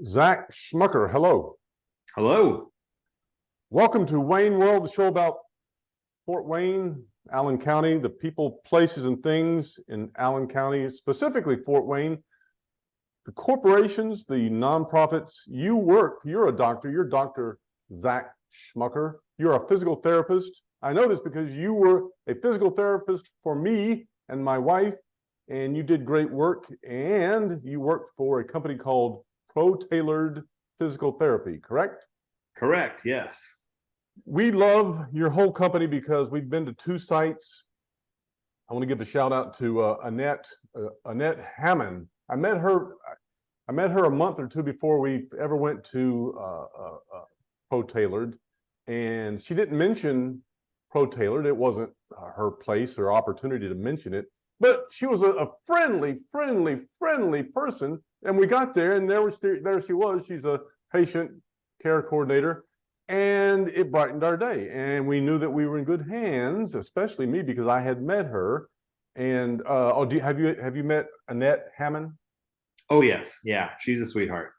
Zach Schmucker, hello. Hello. Welcome to Wayneworld, the show about Fort Wayne, Allen County, the people, places, and things in Allen County, specifically Fort Wayne, the corporations, the nonprofits. You're a doctor, you're Dr. Zach Schmucker. You're a physical therapist. I know this because you were a physical therapist for me and my wife, and you did great work, and you worked for a company called ProTailored Physical Therapy, correct? Correct. Yes. We love your whole company because we've been to two sites. I want to give a shout out to Annette Hammond. I met her a month or two before we ever went to ProTailored, and she didn't mention ProTailored. It wasn't her place or opportunity to mention it, but she was a friendly person. And we got there, and there she was. She's a patient care coordinator, and it brightened our day. And we knew that we were in good hands, especially me because I had met her. And have you met Annette Hammond? Oh, yes. Yeah. She's a sweetheart.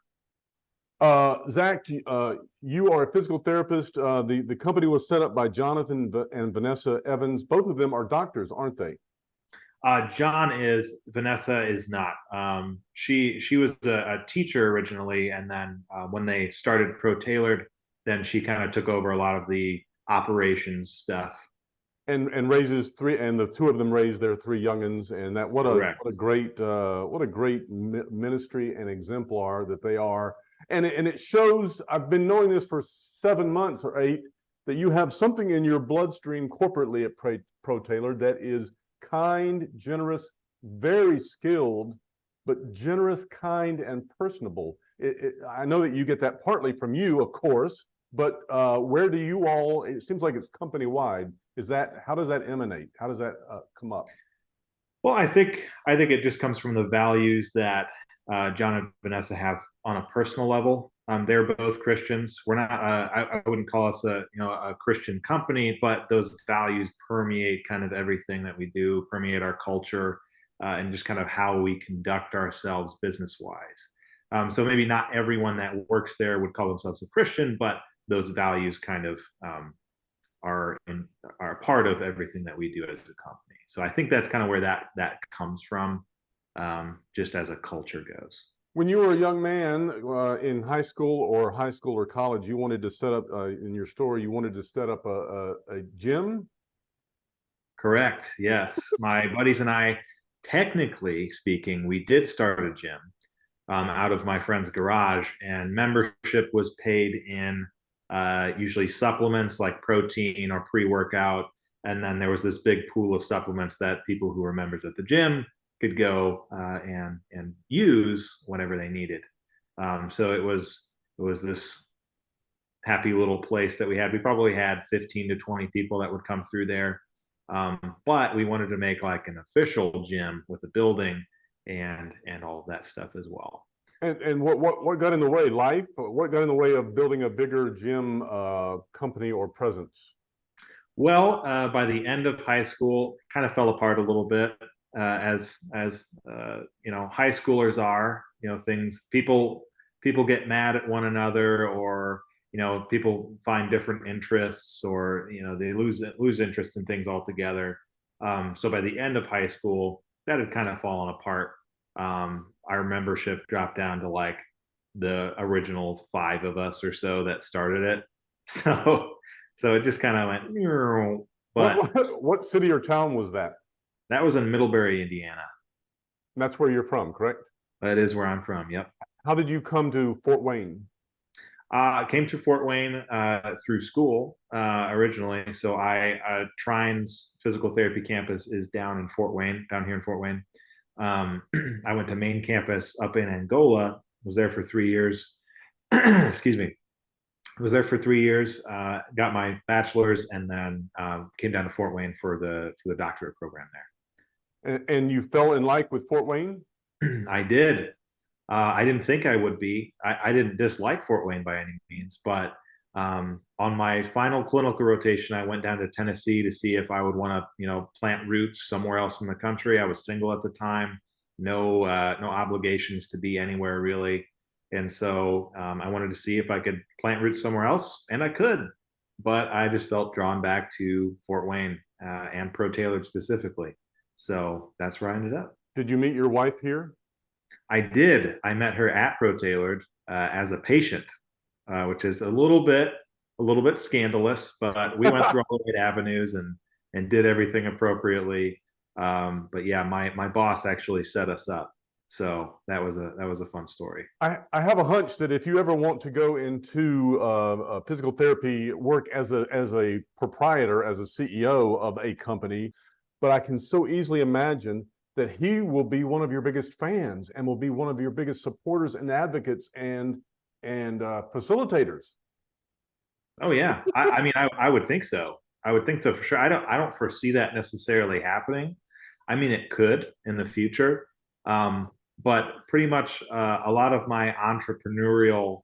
Zach, you are a physical therapist. The company was set up by Jonathan and Vanessa Evans. Both of them are doctors, aren't they? John is. Vanessa is not. She was a teacher originally, and then when they started ProTailored, then she kind of took over a lot of the operations stuff. And raises three, and the two of them raised their three youngins, and that what Correct. a great ministry and exemplar that they are. And it shows. I've been knowing this for 7 months or 8, that you have something in your bloodstream corporately at ProTailored that is kind, generous, very skilled, but generous, kind, and personable. I know that you get that partly from you, of course, but where do you all? It seems like it's company wide. How does that emanate? How does that come up? Well, I think it just comes from the values that John and Vanessa have on a personal level. They're both Christians. We're not. I wouldn't call us a Christian company, but those values permeate kind of everything that we do, permeate our culture, and just kind of how we conduct ourselves business wise. So maybe not everyone that works there would call themselves a Christian, but those values kind of are part of everything that we do as a company. So I think that's kind of where that comes from, just as a culture goes. When you were a young man in high school or college, you wanted to set up in your store. You wanted to set up a gym. Correct. Yes, my buddies and I, technically speaking, we did start a gym out of my friend's garage, and membership was paid in usually supplements like protein or pre-workout, and then there was this big pool of supplements that people who were members at the gym could go and use whenever they needed. So it was this happy little place that we had. We probably had 15 to 20 people that would come through there, but we wanted to make like an official gym with a building and all of that stuff as well. And what got in the way? Life? What got in the way of building a bigger gym company or presence? Well, by the end of high school, it kind of fell apart a little bit, as high schoolers are. Things people get mad at one another, or people find different interests, or they lose interest in things altogether. So by the end of high school, that had kind of fallen apart. Our membership dropped down to like the original 5 of us or so that started it. So it just kind of went. But What city or town was that? that was in Middlebury, Indiana. And that's where you're from, correct? That is where I'm from. Yep. How did you come to Fort Wayne? I came to Fort Wayne through school originally. So Trine's physical therapy campus is down in Fort Wayne, down here in Fort Wayne. I went to main campus up in Angola. Was there for 3 years. Excuse me. Was there for 3 years. Got my bachelor's, and then came down to Fort Wayne for the doctorate program And you fell in like with Fort Wayne? there. I did. I didn't think I would be. I didn't dislike Fort Wayne by any means, but on my final clinical rotation, I went down to Tennessee to see if I would want to, plant roots somewhere else in the country. I was single at the time, no obligations to be anywhere really. And so I wanted to see if I could plant roots somewhere else, and I could. But I just felt drawn back to Fort Wayne and ProTailored specifically. So that's where I ended up. Did you meet your wife here? I did. I met her at ProTailored as a patient, which is a little bit scandalous, but we went through all the right avenues and did everything appropriately. But yeah, my boss actually set us up, so that was a fun story. I have a hunch that if you ever want to go into physical therapy work as a proprietor, as a CEO of a company, but I can so easily imagine that he will be one of your biggest fans and will be one of your biggest supporters and advocates and facilitators. Oh yeah, I mean, I would think so. I would think so for sure. I don't foresee that necessarily happening. I mean, it could in the future, but pretty much a lot of my entrepreneurial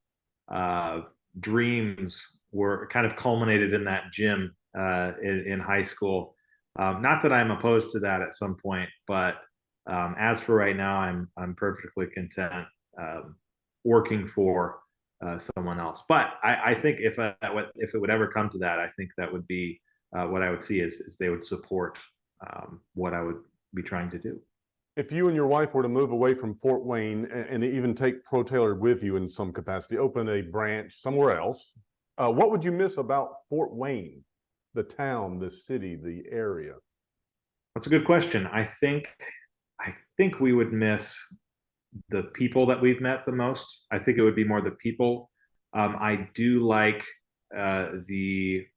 uh, dreams were kind of culminated in that gym in high school. Not that I'm opposed to that at some point, but as for right now, I'm perfectly content working for someone else. But I think if it would ever come to that, I think that would be what I would see is they would support what I would be trying to do. If you and your wife were to move away from Fort Wayne and even take ProTailored with you in some capacity, open a branch somewhere else, what would you miss about Fort Wayne, the town, the city, the area? That's a good question. I think we would miss the people that we've met the most. I think it would be more the people. I do like the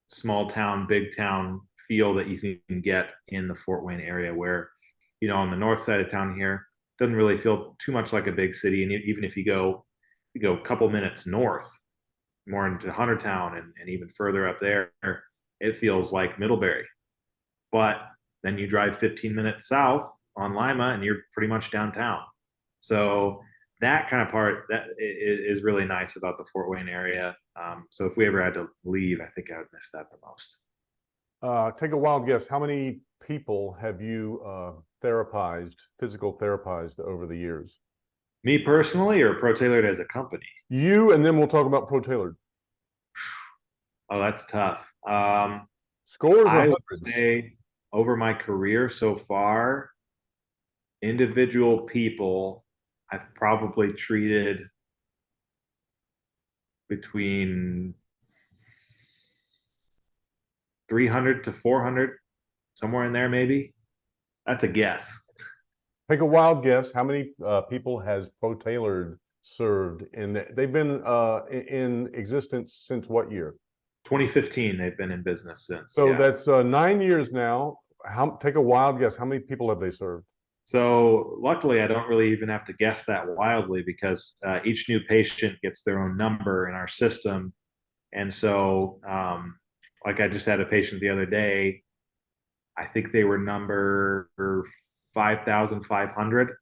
small town, big town feel that you can get in the Fort Wayne area, where, on the north side of town here, doesn't really feel too much like a big city. And even if you go a couple minutes north, more into Huntertown and even further up there, it feels like Middlebury. But then you drive 15 minutes south on Lima and you're pretty much downtown. So that kind of part that is really nice about the Fort Wayne area. So if we ever had to leave, I think I would miss that the most. Take a wild guess. How many people have you physical therapized over the years? Me personally, or ProTailored as a company? You, and then we'll talk about ProTailored. Oh, that's tough. Scores or I would hundreds? say over my career so far, individual people, I've probably treated between 300 to 400, somewhere in there, maybe. That's a guess. Take a wild guess. How many people has ProTailored served they've been in existence since what year? 2015, they've been in business since. So Yeah. that's 9 years now. Take a wild guess. How many people have they served? So luckily, I don't really even have to guess that wildly, because each new patient gets their own number in our system. And so, like, I just had a patient the other day. I think they were number 5,500,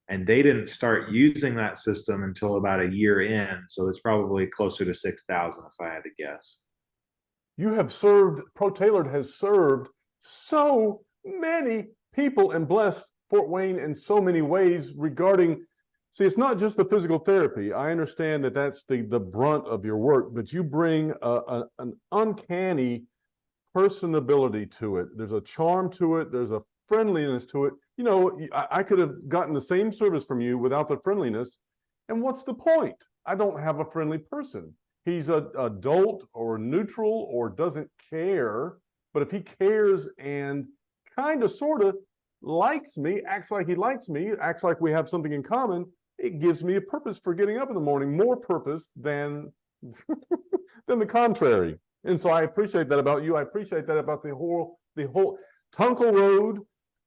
and they didn't start using that system until about a year in. So it's probably closer to 6,000 if I had to guess. You have served, ProTailored has served so many people and blessed Fort Wayne in so many ways regarding, see, it's not just the physical therapy. I understand that that's the brunt of your work, but you bring an uncanny personability to it. There's a charm to it. There's a friendliness to it. I could have gotten the same service from you without the friendliness. And what's the point? I don't have a friendly person. He's a adult or neutral or doesn't care. But if he cares and kind of, sort of likes me, acts like he likes me, acts like we have something in common, it gives me a purpose for getting up in the morning, more purpose than than the contrary. And so I appreciate that about you. I appreciate that about the whole Tuncle Road.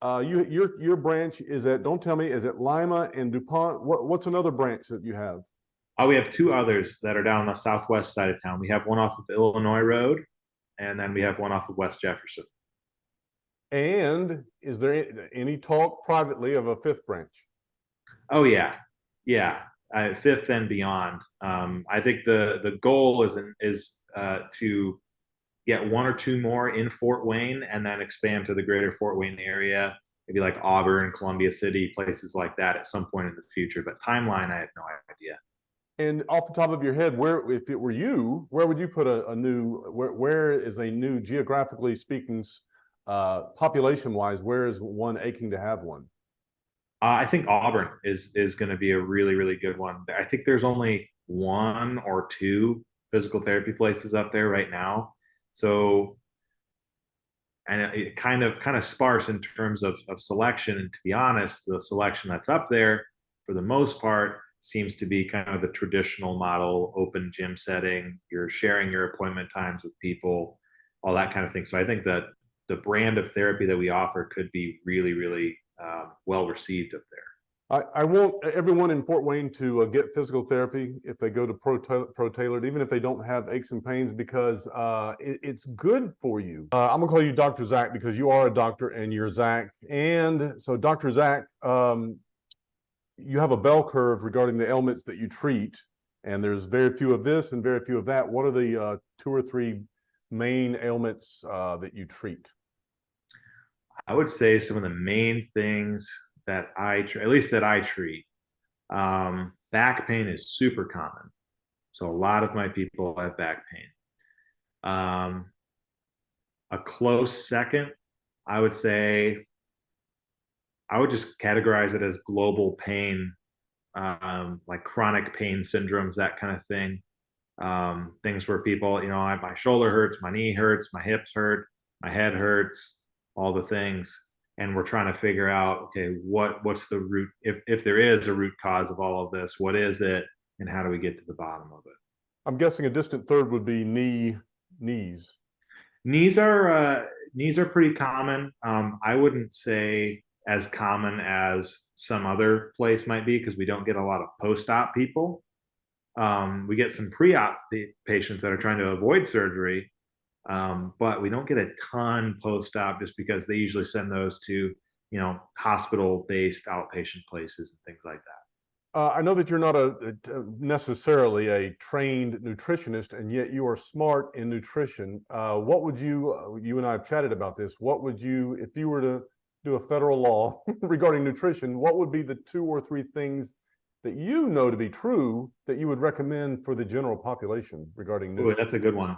Your branch is at, don't tell me, is it Lima and DuPont? What's another branch that you have? We have two others that are down on the southwest side of town. We have one off of Illinois Road, and then we have one off of West Jefferson. And is there any talk privately of a fifth branch? Oh yeah, yeah. Fifth and beyond. I think the goal is to get one or two more in Fort Wayne and then expand to the greater Fort Wayne area. maybe like Auburn, Columbia City, places like that at some point in the future. But timeline, I have no idea. And off the top of your head, where, if it were you, where would you put a new, where is a new, geographically speaking, population wise, where is one aching to have one? I think Auburn is going to be a really, really good one. I think there's only one or two physical therapy places up there right now. So, and it kind of sparse in terms of selection. And to be honest, the selection that's up there, for the most part, seems to be kind of the traditional model, open gym setting. You're sharing your appointment times with people, all that kind of thing. So I think that the brand of therapy that we offer could be really, really well received up there. I want everyone in Fort Wayne to get physical therapy if they go to ProTailored, even if they don't have aches and pains, because it's good for you. I'm gonna call you Dr. Zach because you are a doctor and you're Zach. And so, Dr. Zach, you have a bell curve regarding the ailments that you treat, and there's very few of this and very few of that. What are the 2 or 3 main ailments that you treat? I would say some of the main things that at least that I treat, back pain is super common. So a lot of my people have back pain. A close second, I would say, I would just categorize it as global pain, like chronic pain syndromes, that kind of thing. Things where people, my shoulder hurts, my knee hurts, my hips hurt, my head hurts, all the things. And we're trying to figure out, okay, what's the root, if there is a root cause of all of this, what is it, and how do we get to the bottom of it? I'm guessing a distant third would be knees. Knees are pretty common. I wouldn't say as common as some other place might be because we don't get a lot of post-op people. We get some pre-op patients that are trying to avoid surgery, but we don't get a ton post-op just because they usually send those to, hospital-based outpatient places and things like that. I know that you're not necessarily a trained nutritionist, and yet you are smart in nutrition. What would you and I have chatted about this, what would you, if you were to do a federal law regarding nutrition, what would be the 2 or 3 things that you know to be true that you would recommend for the general population regarding nutrition? Ooh, that's a good one.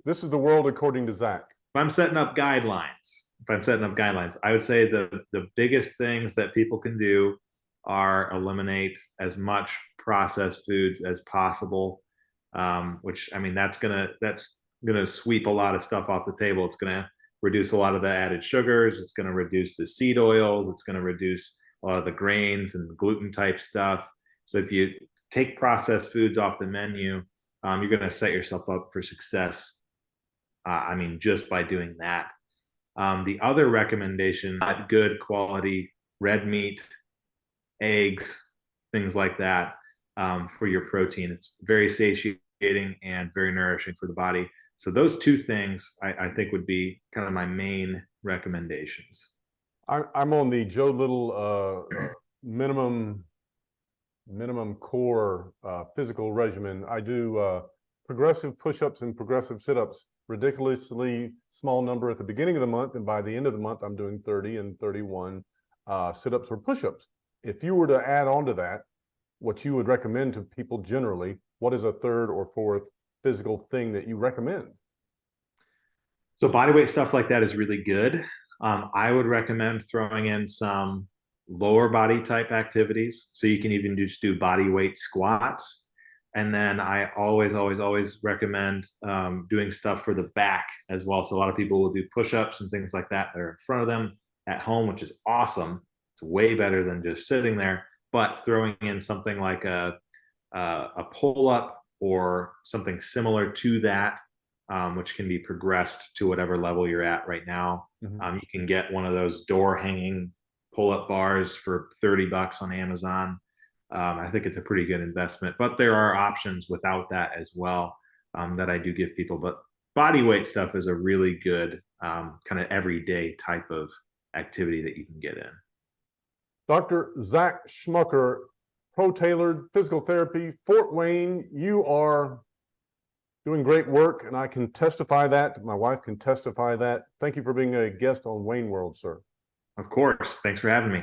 This is the world according to Zach. If I'm setting up guidelines, I would say the biggest things that people can do are eliminate as much processed foods as possible. Which, I mean, that's gonna sweep a lot of stuff off the table. It's gonna reduce a lot of the added sugars. It's gonna reduce the seed oils. It's gonna reduce a lot of the grains and gluten type stuff. So if you take processed foods off the menu, you're gonna set yourself up for success. I mean, just by doing that. The other recommendation, good quality red meat, eggs, things like that, for your protein. It's very satiating and very nourishing for the body. So those 2 things I think would be kind of my main recommendations. I'm on the Joe Little minimum core physical regimen. I do progressive push-ups and progressive sit-ups, ridiculously small number at the beginning of the month, and by the end of the month, I'm doing 30 and 31 sit-ups or push-ups. If you were to add on to that, what you would recommend to people generally, what is a 3rd or 4th physical thing that you recommend? So bodyweight stuff like that is really good. I would recommend throwing in some lower body type activities. So you can even just do body weight squats. And then I always recommend doing stuff for the back as well. So a lot of people will do push-ups and things like that are in front of them at home, which is awesome. It's way better than just sitting there. But throwing in something like a pull-up or something similar to that, which can be progressed to whatever level you're at right now. Mm-hmm. You can get one of those door hanging pull-up bars for $30 on Amazon. I think it's a pretty good investment, but there are options without that as well, that I do give people. But body weight stuff is a really good kind of everyday type of activity that you can get in. Dr. Zach Schmucker, ProTailored Physical Therapy, Fort Wayne. You are doing great work, and I can testify that. My wife can testify that. Thank you for being a guest on Wayneworld, sir. Of course. Thanks for having me.